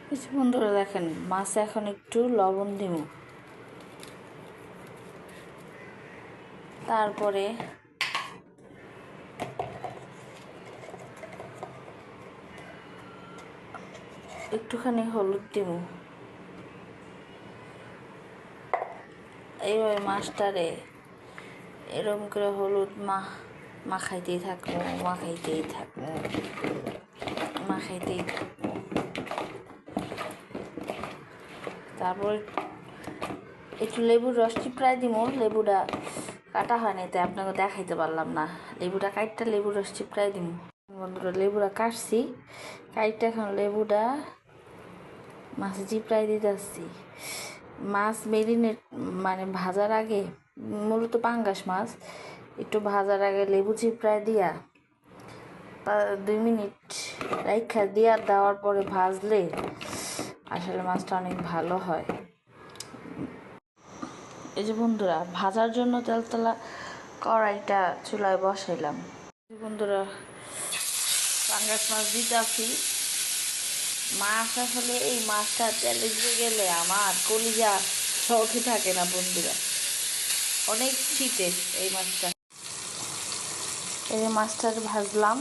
কিছু বন্ধুরা দেখেন মাছে এখন একটু লবণ দিব, তারপরে একটুখানি হলুদ দিব। এইভাবে মাছটারে এরকম করে হলুদ মাখাইতেই থাকবো, মাখাইতেই থাকবো, মাখাইতেই থাকবো। তারপর একটু লেবুর রস চিপড়াই দিব। লেবুটা কাটা হয় না, তাই আপনাকে দেখাইতে পারলাম না। লেবুটা কাটটা লেবুর রস চিপড়াই দিব। বন্ধুরা লেবুটা কাটছি, কাটটা এখন লেবুটা মাছে চিপড়াই দিতে আসছি। মাছ মেরিনেট মানে ভাজার আগে, মূলত পাঙ্গাস মাছ একটু ভাজার আগে লেবু চিপড়াই দিয়া 2 মিনিট রাইখা দিয়া দেওয়ার পরে ভাজলে আসলে মাছটা অনেক ভালো হয়। এই যে বন্ধুরা ভাজার জন্য তেলতলা কড়াইটা চুলায় বসাইলাম। বন্ধুরা পাঙ্গাস মাছ দিতে আসি। মাছ আসলে এই মাছটা তেলে দিয়ে গেলে আমার কলিজা উঠে থাকে না বন্ধুরা, অনেক শীতে এই মাছটা। এই যে মাছটা ভাজলাম,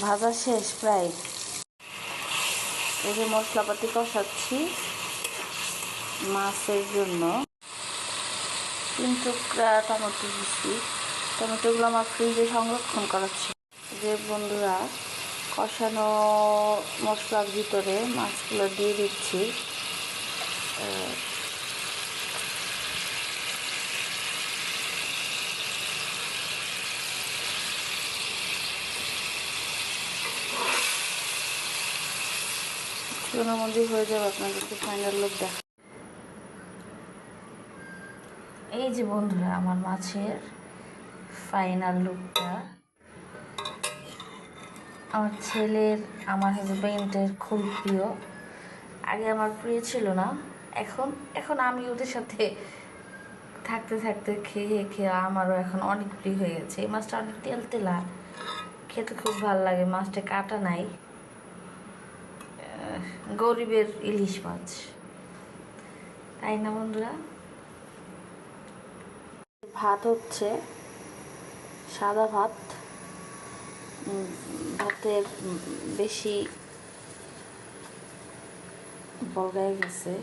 ভাজা শেষ প্রায়। এই যে মশলাপাতি কষাচ্ছি মাছের জন্য। 3 টুকরা টমেটো দিচ্ছি। টমেটোগুলো আমার ফ্রিজে সংরক্ষণ করাচ্ছি। যে বন্ধুরা কষানো মশলার ভিতরে মাছগুলো দিয়ে দিচ্ছি। চুনের মধ্যে হয়ে যাবে, আপনাদেরকে ফাইনাল লুক দেখা। এই যে বন্ধুরা আমার মাছের ফাইনাল লুকটা। আমার ছেলের, আমার হাজবেন্ডের খুব প্রিয়। আগে আমার প্রিয় ছিল না, এখন আমি ওদের সাথে থাকতে থাকতে খেয়ে খেয়ে আমারও এখন অনেক প্রিয় হয়ে গেছে। এই মাছটা অনেক তেলতেলা, খেতে খুব ভালো লাগে। মাছটা কাটা নাই, গরিবের ইলিশ মাছ, তাই না বন্ধুরা? ভাত হচ্ছে সাদা ভাত। ভাতের বেশি বলগায় গেছে,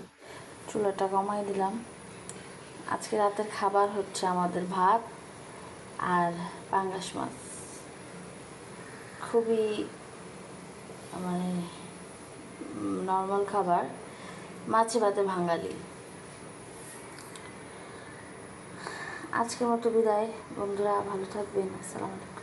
চুলাটা কমাই দিলাম। আজকে রাতের খাবার হচ্ছে আমাদের ভাত আর পাঙ্গাস মাছ। খুবই মানে নর্মাল খাবার, মাছে ভাতে বাঙালি। আজকের মতো বিদায় বন্ধুরা, ভালো থাকবেন। আসসালামু আলাইকুম।